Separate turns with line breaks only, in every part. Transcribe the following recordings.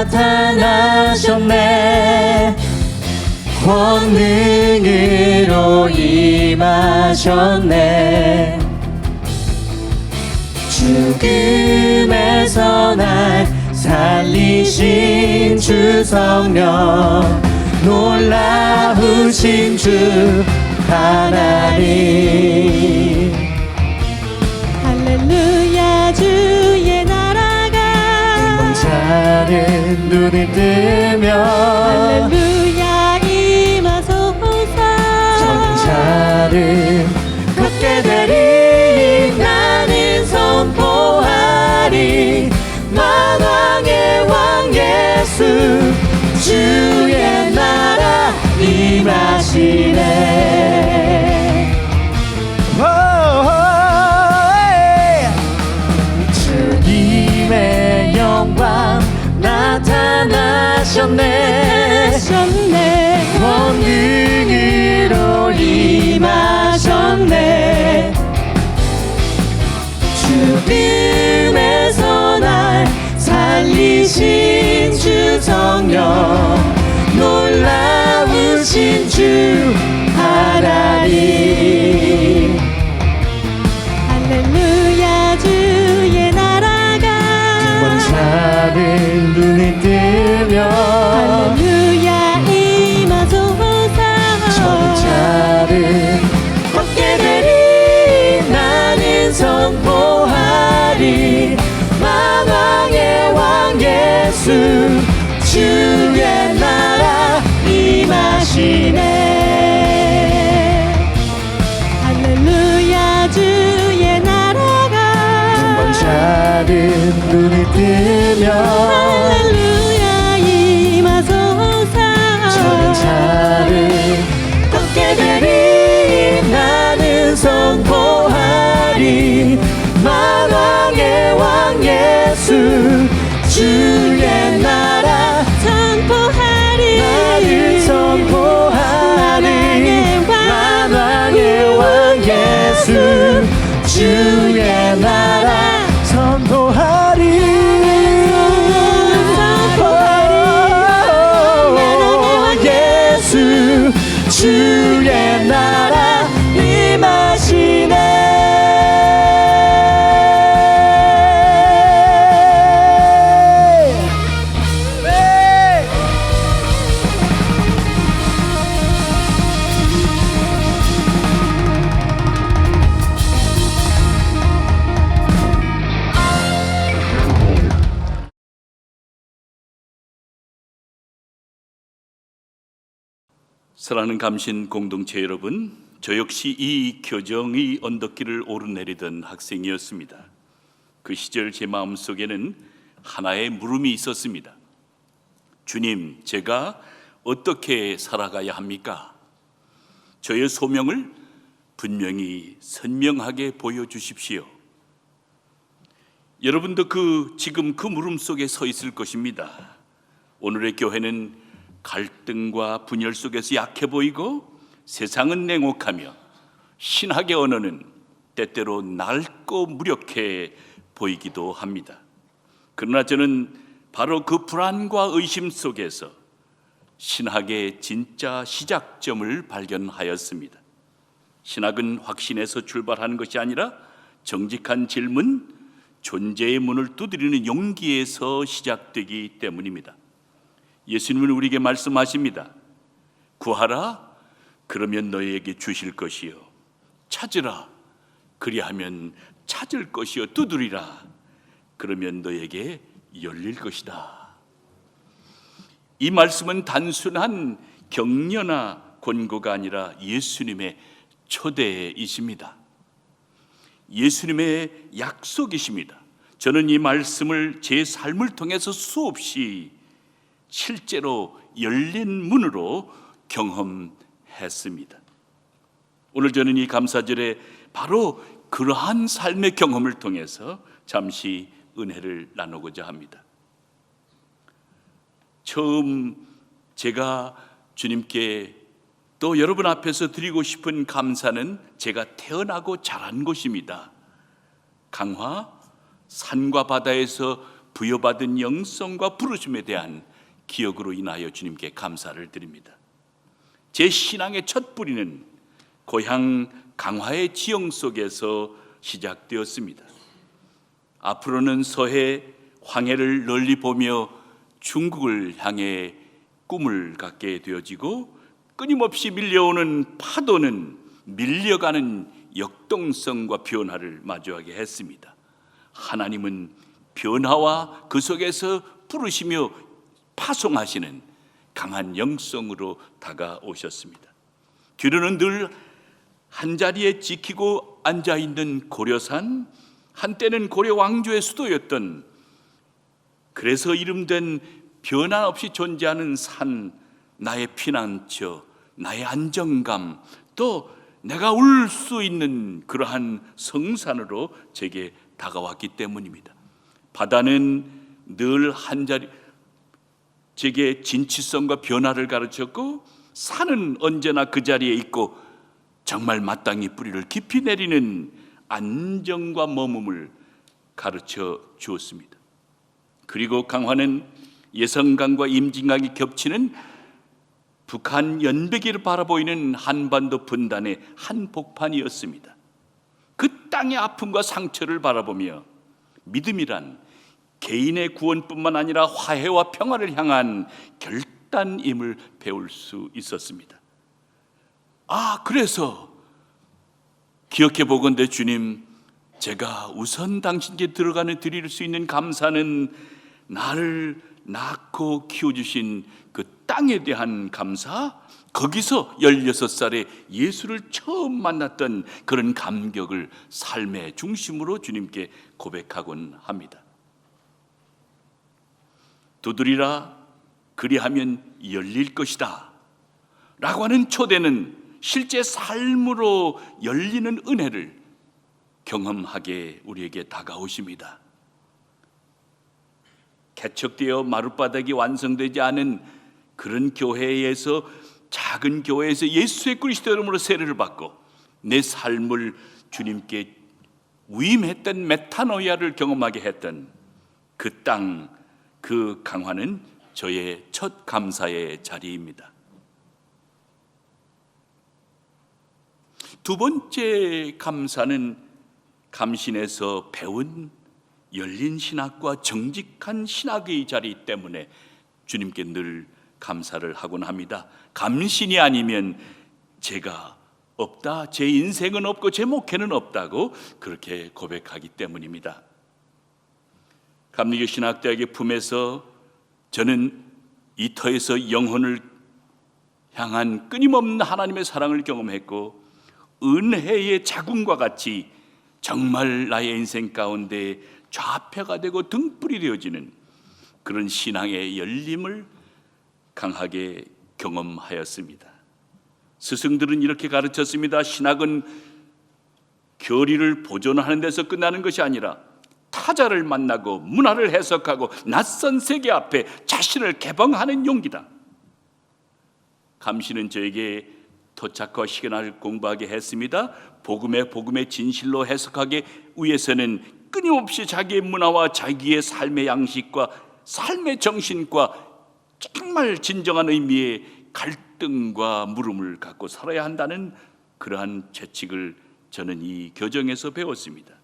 나타나셨네. 권능으로 임하셨네. 죽음에서 날 살리신 주 성령, 놀라우신 주 하나님.
할렐루야 주의 나라가
왕자는 눈을 뜨며
할렐루야 임하소서.
정자를 걷게 되리. 나는 선포하리. 만왕의 왕 예수 주의 나라 임하시네. 주님의 영광 나타나셨네. 권능으로 임하셨네. 죽음에서 날 살리신 주 성령, 놀라우신 주 하나님.
할렐루야 주의 나라가
왕자는 눈을 뜨며
할렐루야 임하소서.
정자를 걷게 되리. 나는 선포하리. 만왕의 왕 예수 주의 나라 임하시네.
할렐루야 주의 나라가
왕자는 눈을 뜨며
할렐루야 임하소서.
전자를 걷게 되리. 나는 선포하리. 만왕의 왕 예수 주의 나라
선포하리.
나를 선포하리. 만왕의 왕 예수 주의 나라 선포하리. 예수 주의 나라 임하시네.
사랑하는 감신 공동체 여러분, 저 역시 이 교정의 언덕길을 오르내리던 학생이었습니다. 그 시절 제 마음속에는 하나의 물음이 있었습니다. 주님, 제가 어떻게 살아가야 합니까? 저의 소명을 분명히 선명하게 보여주십시오. 여러분도 지금 그 물음 속에 서 있을 것입니다. 오늘의 교회는 갈등과 분열 속에서 약해 보이고 세상은 냉혹하며 신학의 언어는 때때로 낡고 무력해 보이기도 합니다. 그러나 저는 바로 그 불안과 의심 속에서 신학의 진짜 시작점을 발견하였습니다. 신학은 확신에서 출발하는 것이 아니라 정직한 질문, 존재의 문을 두드리는 용기에서 시작되기 때문입니다. 예수님은 우리에게 말씀하십니다. 구하라, 그러면 너희에게 주실 것이요. 찾으라, 그리하면 찾을 것이요. 두드리라, 그러면 너희에게 열릴 것이다. 이 말씀은 단순한 격려나 권고가 아니라 예수님의 초대이십니다. 예수님의 약속이십니다. 저는 이 말씀을 제 삶을 통해서 수없이 실제로 열린 문으로 경험했습니다. 오늘 저는 이 감사절에 바로 그러한 삶의 경험을 통해서 잠시 은혜를 나누고자 합니다. 처음 제가 주님께 또 여러분 앞에서 드리고 싶은 감사는 제가 태어나고 자란 곳입니다. 강화 산과 바다에서 부여받은 영성과 부르심에 대한 기억으로 인하여 주님께 감사를 드립니다. 제 신앙의 첫 뿌리는 고향 강화의 지형 속에서 시작되었습니다. 앞으로는 서해 황해를 널리 보며 중국을 향해 꿈을 갖게 되어지고, 끊임없이 밀려오는 파도는 밀려가는 역동성과 변화를 마주하게 했습니다. 하나님은 변화와 그 속에서 부르시며 파송하시는 강한 영성으로 다가오셨습니다. 뒤로는 늘 한자리에 지키고 앉아있는 고려산, 한때는 고려 왕조의 수도였던, 그래서 이름된 변함없이 존재하는 산, 나의 피난처, 나의 안정감, 또 내가 울 수 있는 그러한 성산으로 제게 다가왔기 때문입니다. 바다는 늘 한자리, 제게 진취성과 변화를 가르쳤고, 산은 언제나 그 자리에 있고 정말 마땅히 뿌리를 깊이 내리는 안정과 머금을 가르쳐 주었습니다. 그리고 강화는 예성강과 임진강이 겹치는 북한 연백이를 바라보이는 한반도 분단의 한복판이었습니다. 그 땅의 아픔과 상처를 바라보며 믿음이란 개인의 구원뿐만 아니라 화해와 평화를 향한 결단임을 배울 수 있었습니다. 그래서 기억해 보건대 주님, 제가 우선 당신께 드릴 수 있는 감사는 나를 낳고 키워주신 그 땅에 대한 감사, 거기서 16살에 예수를 처음 만났던 그런 감격을 삶의 중심으로 주님께 고백하곤 합니다. 두드리라, 그리하면 열릴 것이다 라고 하는 초대는 실제 삶으로 열리는 은혜를 경험하게 우리에게 다가오십니다. 개척되어 마룻바닥이 완성되지 않은 그런 교회에서, 작은 교회에서 예수의 그리스도 이름으로 세례를 받고 내 삶을 주님께 위임했던 메타노이아를 경험하게 했던 그 땅, 그 강화는 저의 첫 감사의 자리입니다. 두 번째 감사는 감신에서 배운 열린 신학과 정직한 신학의 자리 때문에 주님께 늘 감사를 하곤 합니다. 감신이 아니면 제가 없다, 제 인생은 없고 제 목회는 없다고 그렇게 고백하기 때문입니다. 감리교 신학대학의 품에서 저는 이 터에서 영혼을 향한 끊임없는 하나님의 사랑을 경험했고, 은혜의 자궁과 같이 정말 나의 인생 가운데 좌표가 되고 등불이 되어지는 그런 신앙의 열림을 강하게 경험하였습니다. 스승들은 이렇게 가르쳤습니다. 신학은 교리를 보존하는 데서 끝나는 것이 아니라 타자를 만나고 문화를 해석하고 낯선 세계 앞에 자신을 개방하는 용기다. 감시는 저에게 토착과 시간을 공부하게 했습니다. 복음의 진실로 해석하기 위해서는 끊임없이 자기의 문화와 자기의 삶의 양식과 삶의 정신과 정말 진정한 의미의 갈등과 물음을 갖고 살아야 한다는 그러한 채찍을 저는 이 교정에서 배웠습니다.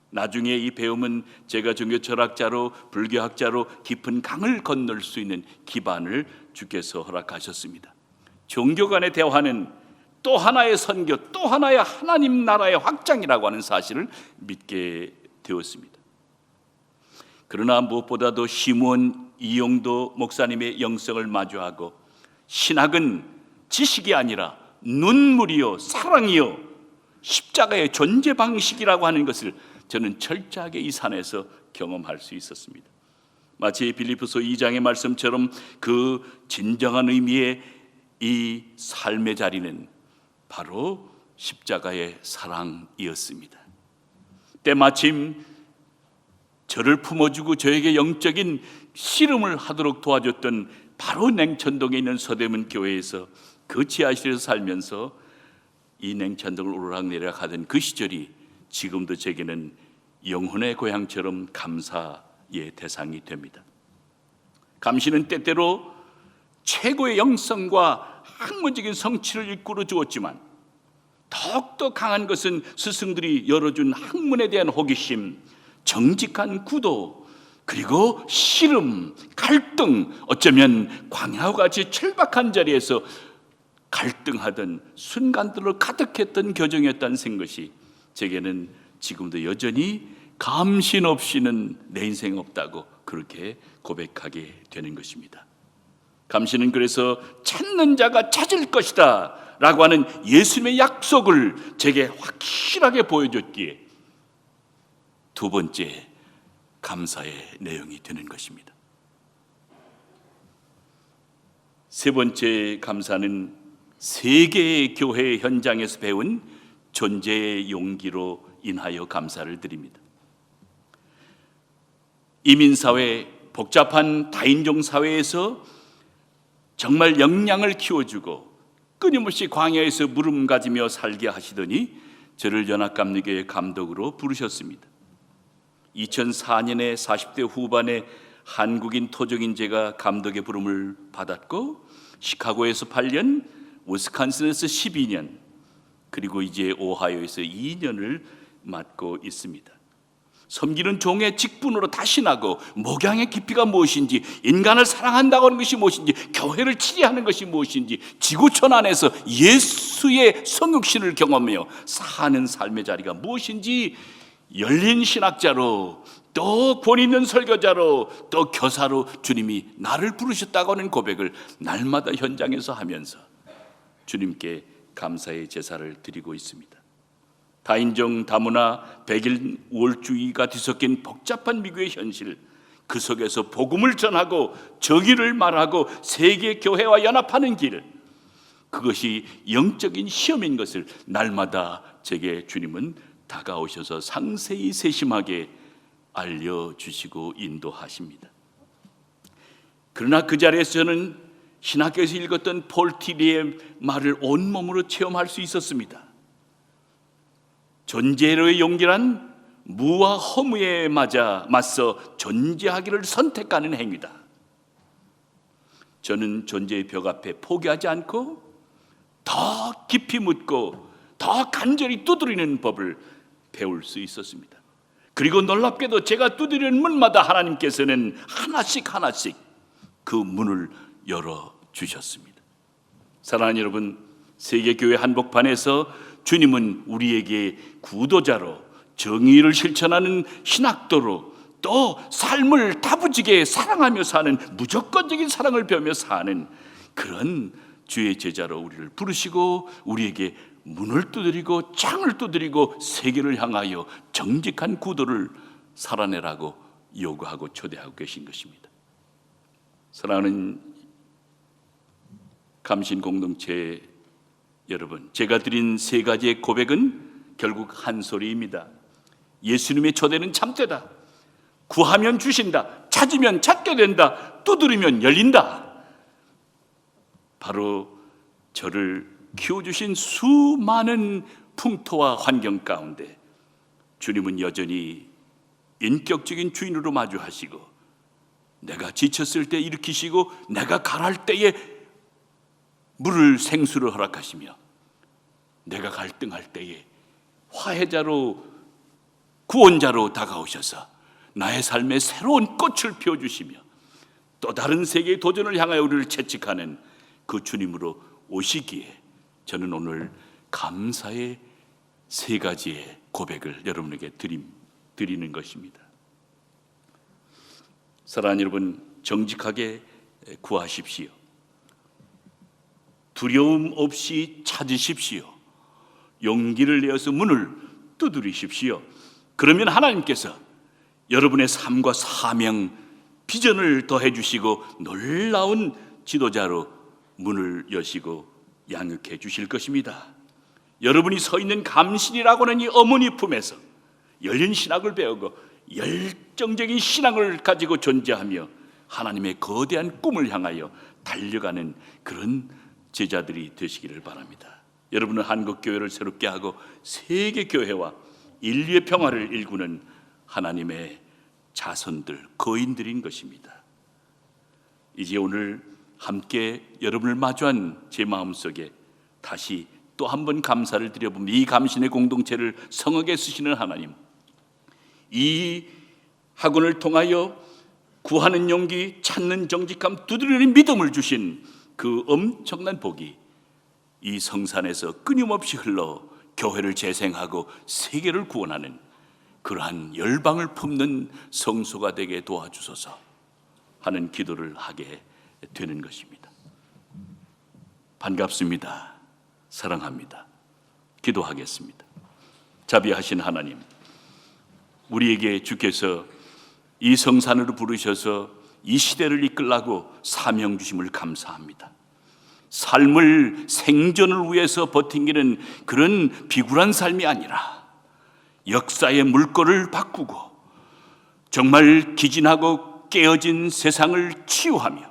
나중에 이 배움은 제가 종교 철학자로, 불교학자로 깊은 강을 건널 수 있는 기반을 주께서 허락하셨습니다. 종교 간의 대화는 또 하나의 선교, 또 하나의 하나님 나라의 확장이라고 하는 사실을 믿게 되었습니다. 그러나 무엇보다도 시므온 이용도 목사님의 영성을 마주하고, 신학은 지식이 아니라 눈물이요 사랑이요 십자가의 존재 방식이라고 하는 것을 저는 철저하게 이 산에서 경험할 수 있었습니다. 마치 빌립보서 2장의 말씀처럼 그 진정한 의미의 이 삶의 자리는 바로 십자가의 사랑이었습니다. 때마침 저를 품어주고 저에게 영적인 씨름을 하도록 도와줬던 바로 냉천동에 있는 서대문 교회에서 그 지하실에서 살면서 이 냉천동을 오르락내리락 하던 그 시절이 지금도 제게는 영혼의 고향처럼 감사 대상이 됩니다. 감시는 때때로 최고의 영성과 학문적인 성취를 이끌어 주었지만 더욱더 강한 것은 스승들이 열어준 학문에 대한 호기심, 정직한 구도, 그리고 씨름, 갈등, 어쩌면 광야와 같이 철박한 자리에서 갈등하던 순간들로 가득했던 교정이었다는 생각이 제게는 지금도 여전히 감신 없이는 내 인생 없다고 그렇게 고백하게 되는 것입니다. 감시는 그래서 찾는 자가 찾을 것이다 라고 하는 예수님의 약속을 제게 확실하게 보여줬기에 두 번째 감사의 내용이 되는 것입니다. 세 번째 감사는 세계의 교회 현장에서 배운 존재의 용기로 인하여 감사를 드립니다. 이민사회, 복잡한 다인종 사회에서 정말 역량을 키워주고 끊임없이 광야에서 물음 가지며 살게 하시더니 저를 연합감리교회 감독으로 부르셨습니다. 2004년에 40대 후반에 한국인 토종인 제가 감독의 부름을 받았고 시카고에서 8년, 위스콘신에서 12년, 그리고 이제 오하이오에서 2년을 맡고 있습니다. 섬기는 종의 직분으로 다신하고 목양의 깊이가 무엇인지, 인간을 사랑한다고 하는 것이 무엇인지, 교회를 치리하는 것이 무엇인지, 지구촌 안에서 예수의 성육신을 경험하며 사는 삶의 자리가 무엇인지 열린 신학자로, 또 권 있는 설교자로, 또 교사로 주님이 나를 부르셨다고 하는 고백을 날마다 현장에서 하면서 주님께 감사의 제사를 드리고 있습니다. 다인종, 다문화, 백일 우월주의가 뒤섞인 복잡한 미국의 현실, 그 속에서 복음을 전하고 정의를 말하고 세계 교회와 연합하는 길, 그것이 영적인 시험인 것을 날마다 제게 주님은 다가오셔서 상세히 세심하게 알려주시고 인도하십니다. 그러나 그 자리에서 저는 신학교에서 읽었던 폴 티리의 말을 온몸으로 체험할 수 있었습니다. 존재로의 용기란 무와 허무에 맞서 존재하기를 선택하는 행위다. 저는 존재의 벽 앞에 포기하지 않고 더 깊이 묻고 더 간절히 두드리는 법을 배울 수 있었습니다. 그리고 놀랍게도 제가 두드리는 문마다 하나님께서는 하나씩 그 문을 열어주셨습니다. 사랑하는 여러분, 세계교회 한복판에서 주님은 우리에게 구도자로, 정의를 실천하는 신학도로, 또 삶을 다부지게 사랑하며 사는, 무조건적인 사랑을 배우며 사는 그런 주의 제자로 우리를 부르시고 우리에게 문을 두드리고 창을 두드리고 세계를 향하여 정직한 구도를 살아내라고 요구하고 초대하고 계신 것입니다. 사랑하는 감신 공동체 여러분, 제가 드린 세 가지의 고백은 결국 한 소리입니다. 예수님의 초대는 참되다. 구하면 주신다. 찾으면 찾게 된다. 두드리면 열린다. 바로 저를 키워주신 수많은 풍토와 환경 가운데 주님은 여전히 인격적인 주인으로 마주하시고, 내가 지쳤을 때 일으키시고, 내가 가랄 때에 물을 생수를 허락하시며, 내가 갈등할 때에 화해자로, 구원자로 다가오셔서 나의 삶에 새로운 꽃을 피워주시며 또 다른 세계의 도전을 향하여 우리를 채찍하는 그 주님으로 오시기에 저는 오늘 감사의 세 가지의 고백을 여러분에게 드리는 것입니다. 사랑하는 여러분, 정직하게 구하십시오. 두려움 없이 찾으십시오. 용기를 내어서 문을 두드리십시오. 그러면 하나님께서 여러분의 삶과 사명, 비전을 더해 주시고 놀라운 지도자로 문을 여시고 양육해 주실 것입니다. 여러분이 서 있는 감신이라고 하는 이 어머니 품에서 열린 신학을 배우고 열정적인 신앙을 가지고 존재하며 하나님의 거대한 꿈을 향하여 달려가는 그런 제자들이 되시기를 바랍니다. 여러분은 한국교회를 새롭게 하고 세계교회와 인류의 평화를 일구는 하나님의 자손들, 거인들인 것입니다. 이제 오늘 함께 여러분을 마주한 제 마음속에 다시 또 한 번 감사를 드려봅니다. 이 감신의 공동체를 성하게 쓰시는 하나님, 이 학원을 통하여 구하는 용기, 찾는 정직함, 두드리는 믿음을 주신 그 엄청난 복이 이 성산에서 끊임없이 흘러 교회를 재생하고 세계를 구원하는 그러한 열방을 품는 성소가 되게 도와주소서 하는 기도를 하게 되는 것입니다. 반갑습니다. 사랑합니다. 기도하겠습니다. 자비하신 하나님, 우리에게 주께서 이 성산으로 부르셔서 이 시대를 이끌라고 사명 주심을 감사합니다. 삶을 생존을 위해서 버팅기는 그런 비굴한 삶이 아니라 역사의 물꼬를 바꾸고 정말 기진하고 깨어진 세상을 치유하며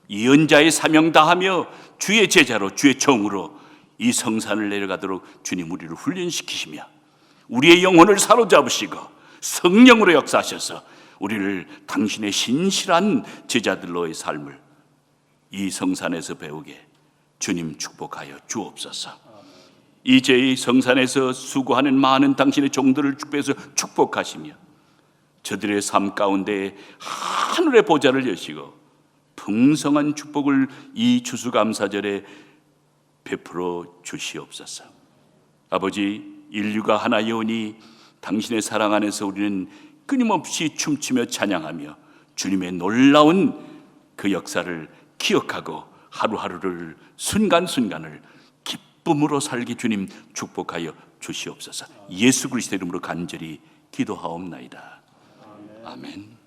예언자의 사명 다하며 주의 제자로 주의 종으로 이 성산을 내려가도록 주님 우리를 훈련시키시며 우리의 영혼을 사로잡으시고 성령으로 역사하셔서 우리를 당신의 신실한 제자들로의 삶을 이 성산에서 배우게 주님 축복하여 주옵소서. 이제 이 성산에서 수고하는 많은 당신의 종들을 축복해서 축복하시며 저들의 삶 가운데 하늘의 보좌를 여시고 풍성한 축복을 이 추수감사절에 베풀어 주시옵소서. 아버지, 인류가 하나 여오니 당신의 사랑 안에서 우리는 끊임없이 춤추며 찬양하며 주님의 놀라운 그 역사를 기억하고 하루하루를 순간순간을 기쁨으로 살게 주님 축복하여 주시옵소서. 예수 그리스도의 이름으로 간절히 기도하옵나이다. 아멘.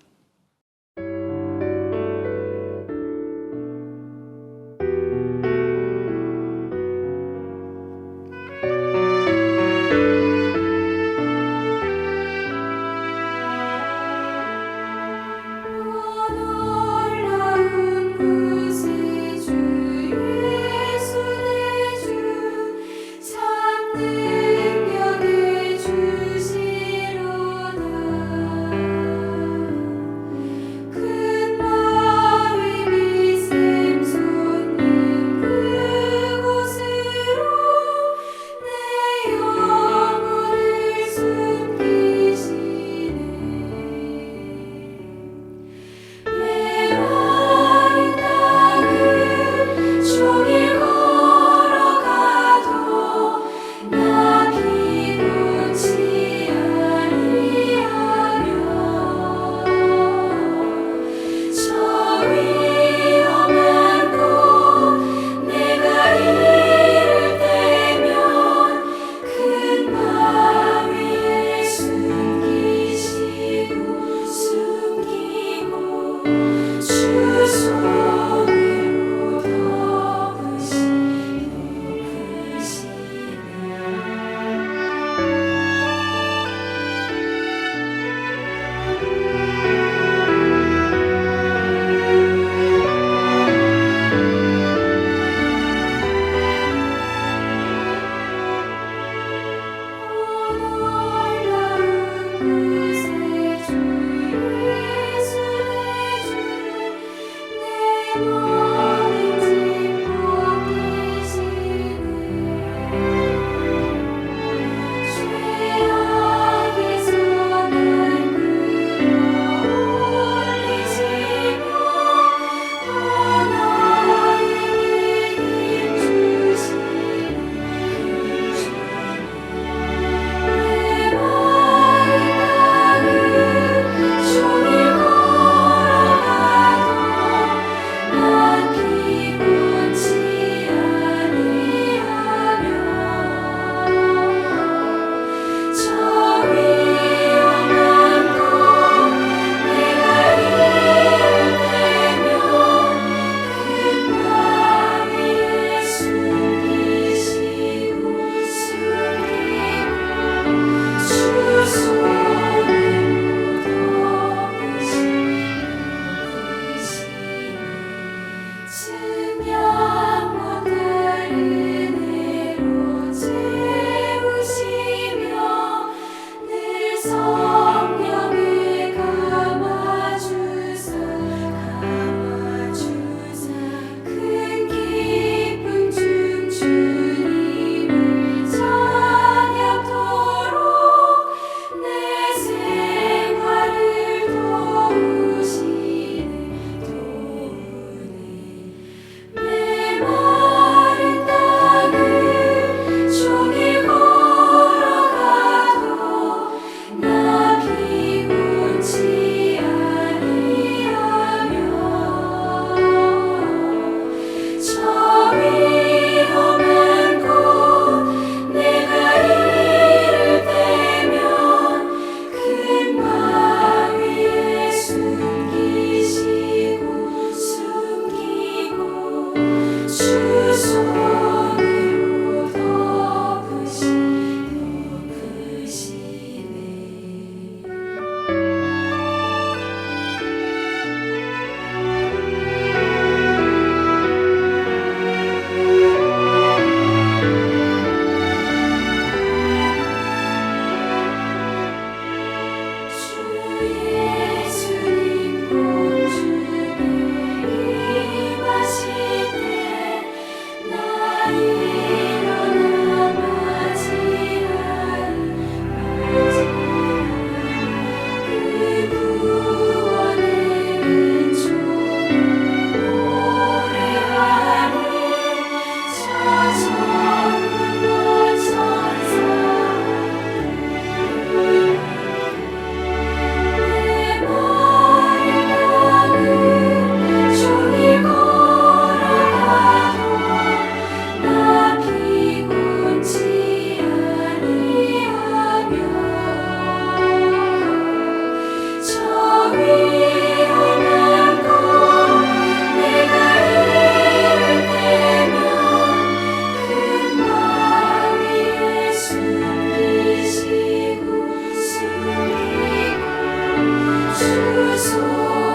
주소서